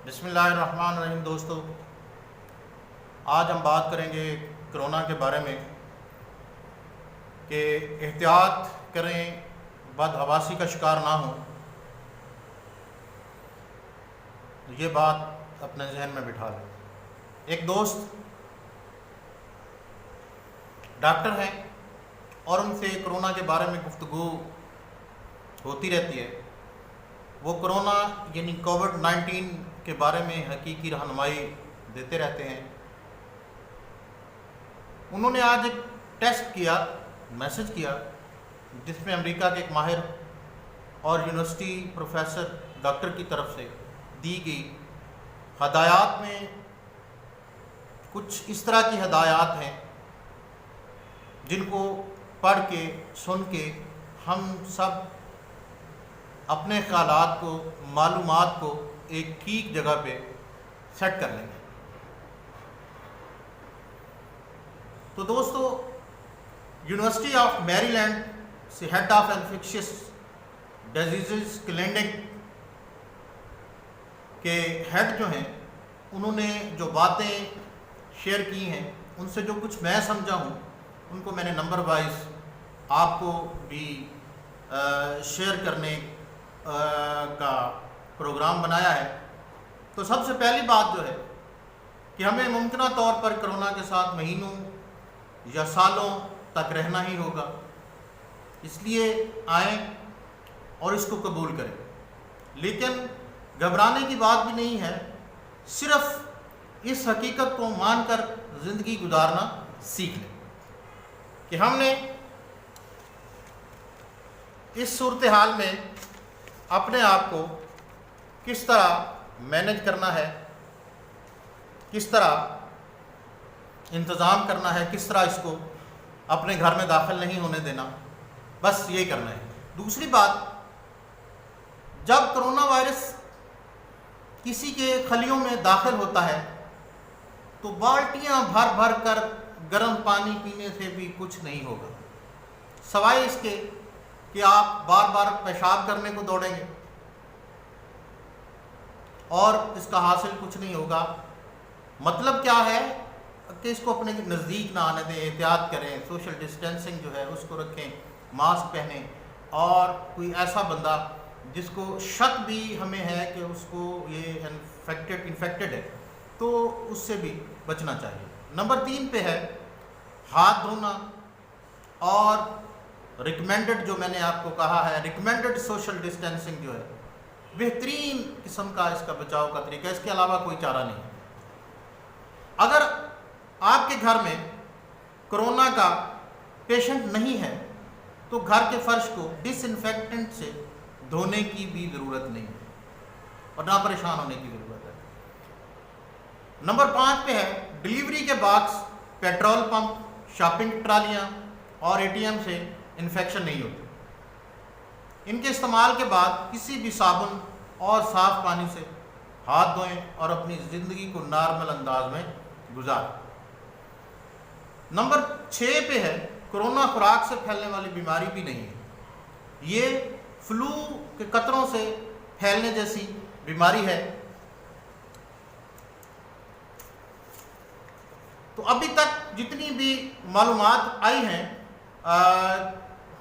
بسم اللہ الرحمن الرحیم دوستو، آج ہم بات کریں گے کرونا کے بارے میں کہ احتیاط کریں، بدحواسی کا شکار نہ ہوں۔ یہ بات اپنے ذہن میں بٹھا لیں۔ ایک دوست ڈاکٹر ہیں اور ان سے کرونا کے بارے میں گفتگو ہوتی رہتی ہے۔ وہ کرونا یعنی کووڈ-19 کے بارے میں حقیقی رہنمائی دیتے رہتے ہیں۔ انہوں نے آج ایک ٹیسٹ میسج کیا جس میں امریکہ کے ایک ماہر اور یونیورسٹی پروفیسر ڈاکٹر کی طرف سے دی گئی ہدایات میں کچھ اس طرح کی ہدایات ہیں جن کو پڑھ کے سن کے ہم سب اپنے خیالات کو، معلومات کو ایک ٹھیک جگہ پہ سیٹ کر لیں گے۔ تو دوستو، یونیورسٹی آف میری لینڈ سے head of infectious diseases clinic کے ہیڈ جو ہیں، انہوں نے جو باتیں شیئر کی ہیں ان سے جو کچھ میں سمجھا ہوں ان کو میں نے نمبر وائز آپ کو بھی شیئر کرنے کا پروگرام بنایا ہے۔ تو سب سے پہلی بات جو ہے کہ ہمیں ممکنہ طور پر کرونا کے ساتھ مہینوں یا سالوں تک رہنا ہی ہوگا، اس لیے آئیں اور اس کو قبول کریں۔ لیکن گھبرانے کی بات بھی نہیں ہے، صرف اس حقیقت کو مان کر زندگی گزارنا سیکھ لیں کہ ہم نے اس صورتحال میں اپنے آپ کو کس طرح مینج کرنا ہے، کس طرح انتظام کرنا ہے، کس طرح اس کو اپنے گھر میں داخل نہیں ہونے دینا، بس یہ کرنا ہے۔ دوسری بات، جب کرونا وائرس کسی کے خلیوں میں داخل ہوتا ہے تو بالٹیاں بھر بھر کر گرم پانی پینے سے بھی کچھ نہیں ہوگا، سوائے اس کے کہ آپ بار بار پیشاب کرنے کو دوڑیں گے اور اس کا حاصل کچھ نہیں ہوگا۔ مطلب کیا ہے کہ اس کو اپنے نزدیک نہ آنے دیں، احتیاط کریں، سوشل ڈسٹینسنگ جو ہے اس کو رکھیں، ماسک پہنیں، اور کوئی ایسا بندہ جس کو شک بھی ہمیں ہے کہ اس کو یہ انفیکٹڈ ہے تو اس سے بھی بچنا چاہیے۔ نمبر 3 پہ ہے ہاتھ دھونا، اور ریکمینڈڈ جو میں نے آپ کو کہا ہے، ریکمینڈڈ سوشل ڈسٹینسنگ جو ہے بہترین قسم کا اس کا بچاؤ کا طریقہ، اس کے علاوہ کوئی چارہ نہیں۔ اگر آپ کے گھر میں کرونا کا پیشنٹ نہیں ہے تو گھر کے فرش کو ڈس انفیکٹنٹ سے دھونے کی بھی ضرورت نہیں اور نہ پریشان ہونے کی ضرورت ہے۔ نمبر 5 پہ ہے ڈلیوری کے باکس، پیٹرول پمپ، شاپنگ ٹرالیاں اور ATM سے انفیکشن نہیں ہوتی۔ ان کے استعمال کے بعد کسی بھی صابن اور صاف پانی سے ہاتھ دھوئیں اور اپنی زندگی کو نارمل انداز میں گزاریں۔ نمبر 6 پہ ہے کرونا خوراک سے پھیلنے والی بیماری بھی نہیں ہے، یہ فلو کے قطروں سے پھیلنے جیسی بیماری ہے۔ تو ابھی تک جتنی بھی معلومات آئی ہیں،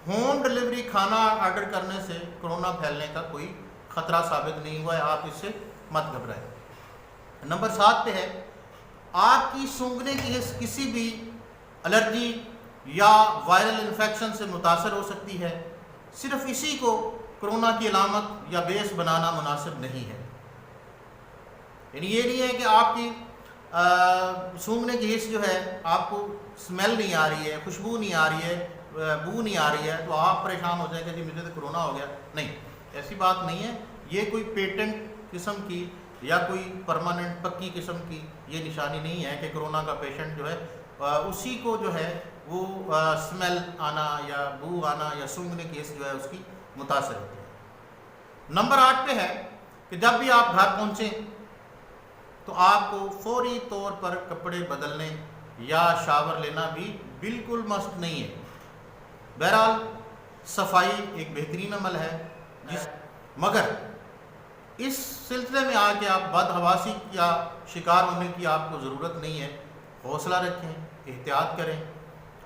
ہوم ڈلیوری کھانا آرڈر کرنے سے کرونا پھیلنے کا کوئی خطرہ ثابت نہیں ہوا ہے، آپ اس سے مت گھبرائیں۔ نمبر 7 پہ ہے آپ کی سونگھنے کی حس کسی بھی الرجی یا وائرل انفیکشن سے متاثر ہو سکتی ہے، صرف اسی کو کرونا کی علامت یا بیس بنانا مناسب نہیں ہے۔ یعنی یہ نہیں ہے کہ آپ کی سونگھنے کی حس جو ہے آپ کو سمیل نہیں آ رہی ہے، خوشبو نہیں آ رہی ہے، بو نہیں آ رہی ہے تو آپ پریشان ہو جائیں کہ جی مجھے تو کرونا ہو گیا۔ نہیں، ایسی بات نہیں ہے۔ یہ کوئی پیٹنٹ قسم کی یا کوئی پرماننٹ پکی قسم کی یہ نشانی نہیں ہے کہ کرونا کا پیشنٹ جو ہے اسی کو جو ہے وہ سمیل آنا یا بو آنا یا سونگھنے کی حس جو ہے اس کی متاثر ہوتی ہے۔ نمبر 8 پہ ہے کہ جب بھی آپ گھر پہنچیں تو آپ کو فوری طور پر کپڑے بدلنے یا شاور لینا بھی بالکل مست نہیں ہے۔ بہرحال صفائی ایک بہترین عمل ہے، مگر اس سلسلے میں آ کے آپ بدحواسی یا شکار ہونے کی آپ کو ضرورت نہیں ہے. حوصلہ رکھیں, احتیاط کریں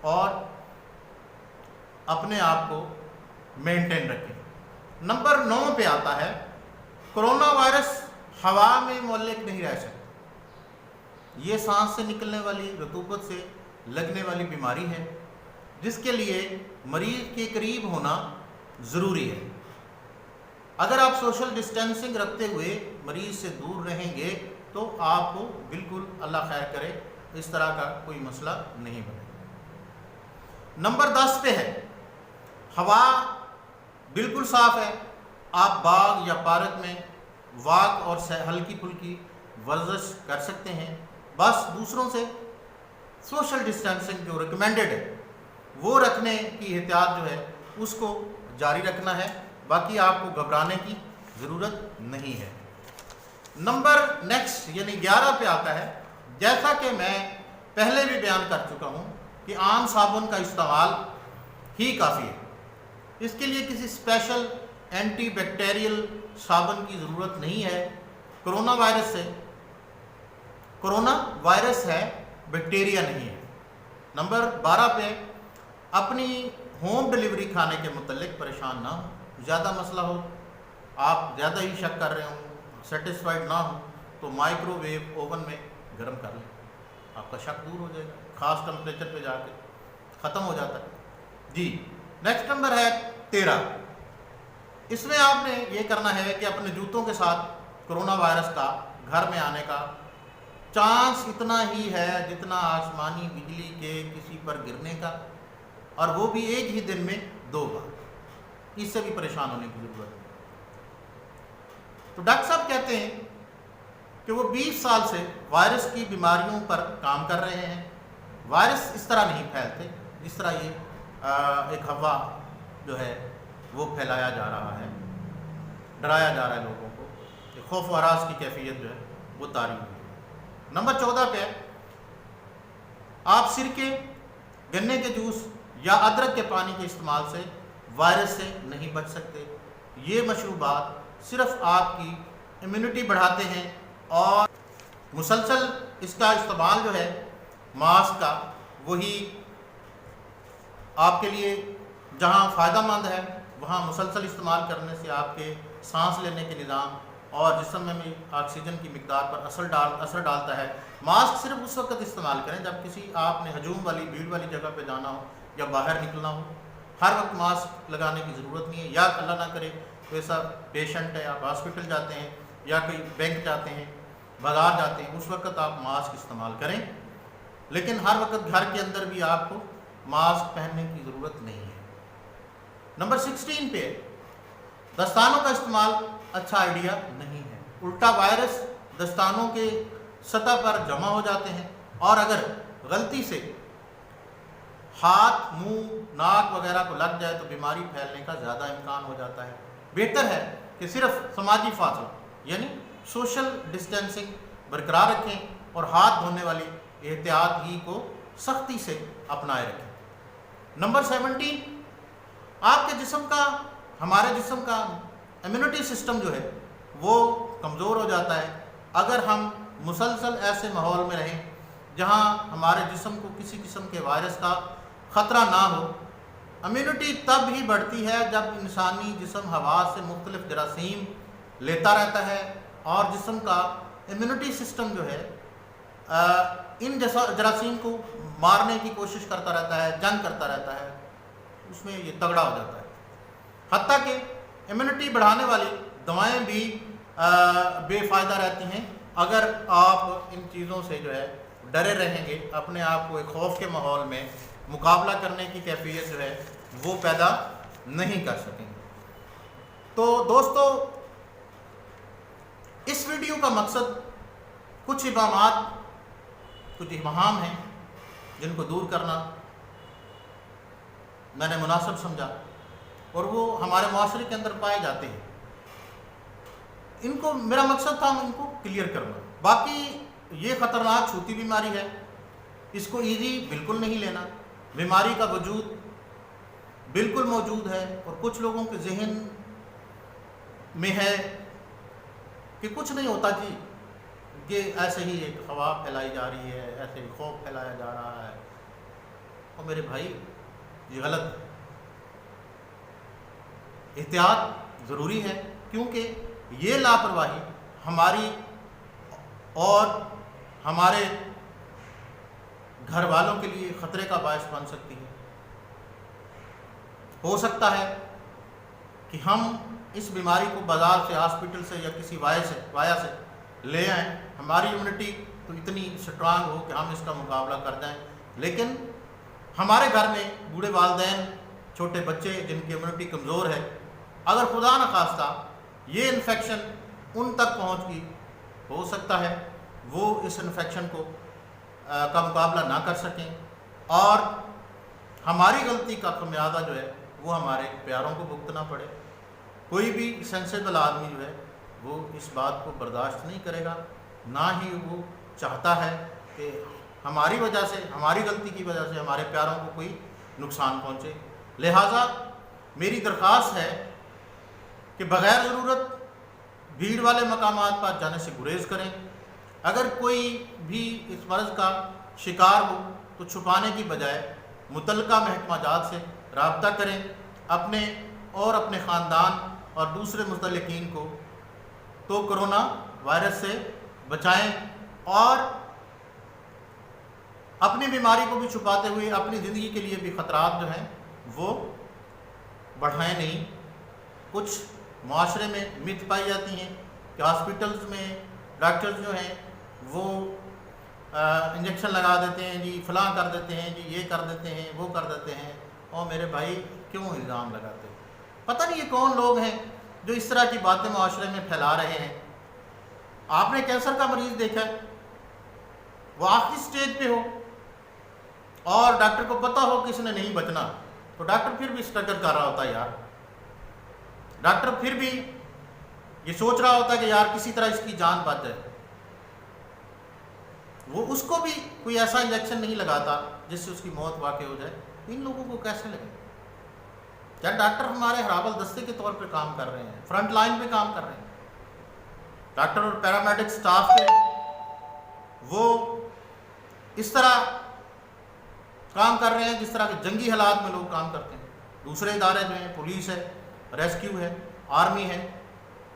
اور اپنے آپ کو مینٹین رکھیں. نمبر 9 پہ آتا ہے کرونا وائرس ہوا میں معلق نہیں رہ سکتا. یہ سانس سے نکلنے والی رطوبت سے لگنے والی بیماری ہے جس کے لیے مریض کے قریب ہونا ضروری ہے. اگر آپ سوشل ڈسٹینسنگ رکھتے ہوئے مریض سے دور رہیں گے تو آپ کو بالکل اللہ خیر کرے اس طرح کا کوئی مسئلہ نہیں بنے. نمبر 10 پہ ہے ہوا بالکل صاف ہے. آپ باغ یا پارک میں واک اور ہلکی پھلکی ورزش کر سکتے ہیں. بس دوسروں سے سوشل ڈسٹینسنگ جو ریکمینڈڈ ہے وہ رکھنے کی احتیاط جو ہے اس کو جاری رکھنا ہے. باقی آپ کو گھبرانے کی ضرورت نہیں ہے. نمبر نیکسٹ یعنی 11 پہ آتا ہے جیسا کہ میں پہلے بھی بیان کر چکا ہوں کہ عام صابن کا استعمال ہی کافی ہے. اس کے لیے کسی اسپیشل اینٹی بیکٹیریل صابن کی ضرورت نہیں ہے. کرونا وائرس ہے, بیکٹیریا نہیں ہے. نمبر 12 پہ اپنی ہوم ڈلیوری کھانے کے متعلق پریشان نہ ہوں. زیادہ مسئلہ ہو, آپ زیادہ ہی شک کر رہے ہوں, سیٹسفائڈ نہ ہوں تو مائکرو ویو اوون میں گرم کر لیں. آپ کا شک دور ہو جائے گا, خاص ٹمپریچر پہ جا کے ختم ہو جاتا ہے. جی نیکسٹ نمبر ہے 13. اس میں آپ نے یہ کرنا ہے کہ اپنے جوتوں کے ساتھ کرونا وائرس کا گھر میں آنے کا چانس اتنا ہی ہے جتنا آسمانی بجلی کے کسی پر گرنے کا, اور وہ بھی ایک ہی دن میں 2 بار. اس سے بھی پریشان ہونے کی ضرورت ہے. تو ڈاکٹر صاحب کہتے ہیں کہ وہ 20 سال سے وائرس کی بیماریوں پر کام کر رہے ہیں. وائرس اس طرح نہیں پھیلتے جس طرح یہ ایک ہوا جو ہے وہ پھیلایا جا رہا ہے, ڈرایا جا رہا ہے لوگوں کو. خوف و ہراس کی کیفیت جو ہے وہ طاری ہوئی ہے. نمبر 14 پہ آپ سرکے, گنے کے جوس یا ادرک کے پانی کے استعمال سے وائرس سے نہیں بچ سکتے. یہ مشروبات صرف آپ کی امیونٹی بڑھاتے ہیں اور مسلسل اس کا استعمال جو ہے ماسک کا وہی آپ کے لیے جہاں فائدہ مند ہے وہاں مسلسل استعمال کرنے سے آپ کے سانس لینے کے نظام اور جسم میں آکسیجن کی مقدار پر اثر ڈالتا ہے. ماسک صرف اس وقت استعمال کریں جب کسی آپ نے ہجوم والی بھیڑ والی جگہ پہ جانا ہو یا باہر نکلنا ہو. ہر وقت ماسک لگانے کی ضرورت نہیں ہے. یا اللہ نہ کرے ویسا پیشنٹ ہے, آپ ہاسپٹل جاتے ہیں یا کوئی بینک جاتے ہیں, بازار جاتے ہیں, اس وقت آپ ماسک استعمال کریں. لیکن ہر وقت گھر کے اندر بھی آپ کو ماسک پہننے کی ضرورت نہیں ہے. نمبر 16 پہ دستانوں کا استعمال اچھا آئیڈیا نہیں ہے. الٹا وائرس دستانوں کے سطح پر جمع ہو جاتے ہیں اور اگر غلطی سے ہاتھ, منہ, ناک وغیرہ کو لگ جائے تو بیماری پھیلنے کا زیادہ امکان ہو جاتا ہے. بہتر ہے کہ صرف سماجی فاصلہ یعنی سوشل ڈسٹینسنگ برقرار رکھیں اور ہاتھ دھونے والی احتیاط ہی کو سختی سے اپنائے رکھیں. نمبر 17 آپ کے جسم کا, ہمارے جسم کا امیونٹی سسٹم جو ہے وہ کمزور ہو جاتا ہے اگر ہم مسلسل ایسے ماحول میں رہیں جہاں ہمارے جسم کو کسی قسم کے وائرس کا خطرہ نہ ہو. امیونٹی تب ہی بڑھتی ہے جب انسانی جسم ہوا سے مختلف جراثیم لیتا رہتا ہے اور جسم کا امیونٹی سسٹم جو ہے ان جراثیم کو مارنے کی کوشش کرتا رہتا ہے, جنگ کرتا رہتا ہے, اس میں یہ تگڑا ہو جاتا ہے. حتیٰ کہ امیونٹی بڑھانے والی دوائیں بھی بے فائدہ رہتی ہیں اگر آپ ان چیزوں سے جو ہے ڈرے رہیں گے. اپنے آپ کو ایک خوف کے ماحول میں مقابلہ کرنے کی کیفیت جو ہے وہ پیدا نہیں کر سکیں گے. تو دوستو اس ویڈیو کا مقصد کچھ ابہام ہیں جن کو دور کرنا میں نے مناسب سمجھا اور وہ ہمارے معاشرے کے اندر پائے جاتے ہیں. ان کو میرا مقصد تھا ان کو کلیئر کرنا. باقی یہ خطرناک چھوٹی بیماری ہے, اس کو ایزی بالکل نہیں لینا. بیماری کا وجود بالکل موجود ہے اور کچھ لوگوں کے ذہن میں ہے کہ کچھ نہیں ہوتا جی، کہ ایسے ہی ایک ہوا پھیلائی جا رہی ہے، ایسے ہی خوف پھیلایا جا رہا ہے. اور میرے بھائی یہ غلط ہے. احتیاط ضروری ہے، کیونکہ یہ لاپرواہی ہماری اور ہمارے گھر والوں کے لیے خطرے کا باعث بن سکتی ہے. ہو سکتا ہے کہ ہم اس بیماری کو بازار سے، ہاسپٹل سے یا کسی وایا سے لے آئیں، ہماری امیونٹی تو اتنی سٹرانگ ہو کہ ہم اس کا مقابلہ کر جائیں، لیکن ہمارے گھر میں بوڑھے والدین، چھوٹے بچے جن کی امیونٹی کمزور ہے، اگر خدا نخواستہ یہ انفیکشن ان تک پہنچ گئی، ہو سکتا ہے وہ اس انفیکشن کا مقابلہ نہ کر سکیں، اور ہماری غلطی کا خمیازہ جو ہے وہ ہمارے پیاروں کو بھگتنا پڑے. کوئی بھی سینسیبل آدمی جو ہے وہ اس بات کو برداشت نہیں کرے گا، نہ ہی وہ چاہتا ہے کہ ہماری وجہ سے، ہماری غلطی کی وجہ سے ہمارے پیاروں کو کوئی نقصان پہنچے. لہٰذا میری درخواست ہے کہ بغیر ضرورت بھیڑ والے مقامات پر جانے سے گریز کریں. اگر کوئی بھی اس مرض کا شکار ہو تو چھپانے کی بجائے متعلقہ محکمہ جات سے رابطہ کریں، اپنے اور اپنے خاندان اور دوسرے متعلقین کو تو کرونا وائرس سے بچائیں، اور اپنی بیماری کو بھی چھپاتے ہوئے اپنی زندگی کے لیے بھی خطرات جو ہیں وہ بڑھائیں نہیں. کچھ معاشرے میں مت پائی جاتی ہیں کہ ہاسپٹلز میں ڈاکٹرز جو ہیں وہ انجیکشن لگا دیتے ہیں جی، فلاں کر دیتے ہیں جی، یہ کر دیتے ہیں، وہ کر دیتے ہیں. اور میرے بھائی کیوں الزام لگاتے ہیں؟ پتہ نہیں یہ کون لوگ ہیں جو اس طرح کی باتیں معاشرے میں پھیلا رہے ہیں. آپ نے کینسر کا مریض دیکھا ہے، وہ آخری سٹیج پہ ہو اور ڈاکٹر کو پتہ ہو کہ اس نے نہیں بچنا، تو ڈاکٹر پھر بھی اسٹرگل کر رہا ہوتا ہے یار. ڈاکٹر پھر بھی یہ سوچ رہا ہوتا ہے کہ یار کسی طرح اس کی جان بچ جائے. وہ اس کو بھی کوئی ایسا انجیکشن نہیں لگاتا جس سے اس کی موت واقع ہو جائے. ان لوگوں کو کیسے لگے؟ کیا ڈاکٹر ہمارے ہرابل دستے کے طور پہ کام کر رہے ہیں، فرنٹ لائن پہ کام کر رہے ہیں؟ ڈاکٹر اور پیرامیڈک سٹاف کے وہ اس طرح کام کر رہے ہیں جس طرح کے جنگی حالات میں لوگ کام کرتے ہیں. دوسرے ادارے جو ہیں، پولیس ہے، ریسکیو ہے، آرمی ہے،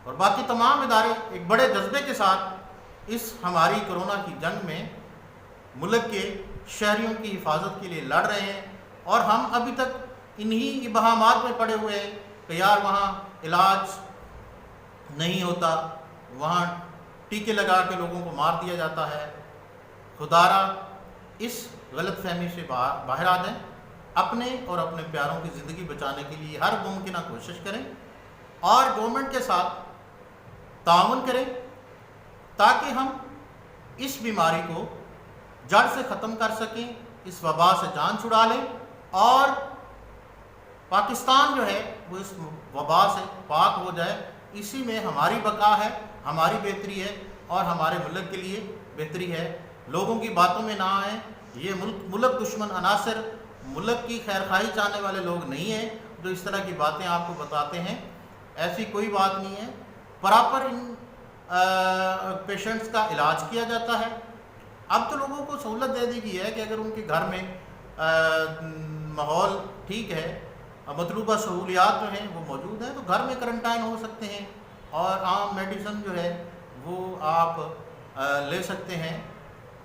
اور باقی تمام ادارے ایک بڑے جذبے کے ساتھ اس ہماری کرونا کی جنگ میں ملک کے شہریوں کی حفاظت کے لیے لڑ رہے ہیں. اور ہم ابھی تک انہی ابہامات میں پڑے ہوئے ہیں کہ یار وہاں علاج نہیں ہوتا، وہاں ٹیکے لگا کے لوگوں کو مار دیا جاتا ہے. خدارا اس غلط فہمی سے باہر آ جائیں، اپنے اور اپنے پیاروں کی زندگی بچانے کے لیے ہر ممکنہ کوشش کریں، اور گورنمنٹ کے ساتھ تعاون کریں تاکہ ہم اس بیماری کو جڑ سے ختم کر سکیں، اس وبا سے جان چھڑا لیں، اور پاکستان جو ہے وہ اس وبا سے پاک ہو جائے. اسی میں ہماری بقا ہے، ہماری بہتری ہے، اور ہمارے ملک کے لیے بہتری ہے. لوگوں کی باتوں میں نہ آئیں. یہ ملک دشمن عناصر، ملک کی خیرخواہی چاہنے والے لوگ نہیں ہیں جو اس طرح کی باتیں آپ کو بتاتے ہیں. ایسی کوئی بات نہیں ہے. پراپر ان پیشنٹس کا علاج کیا جاتا ہے. اب تو لوگوں کو سہولت دے دی گئی ہے کہ اگر ان کے گھر میں ماحول ٹھیک ہے، مطلوبہ سہولیات جو ہیں وہ موجود ہیں، تو گھر میں کرنٹائن ہو سکتے ہیں، اور عام میڈیسن جو ہے وہ آپ لے سکتے ہیں.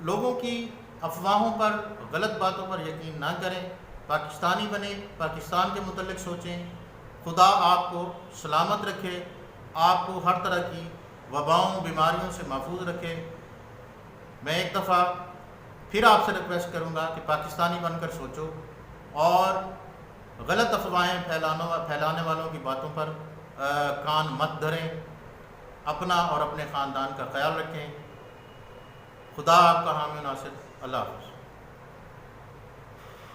لوگوں کی افواہوں پر، غلط باتوں پر یقین نہ کریں. پاکستانی بنیں، پاکستان کے متعلق سوچیں. خدا آپ کو سلامت رکھے، آپ کو ہر طرح کی وباؤں، بیماریوں سے محفوظ رکھے. میں ایک دفعہ پھر آپ سے ریکویسٹ کروں گا کہ پاکستانی بن کر سوچو، اور غلط افواہیں پھیلانے والوں کی باتوں پر کان مت دھریں. اپنا اور اپنے خاندان کا خیال رکھیں. خدا آپ کا حامی و ناصر. اللہ حافظ.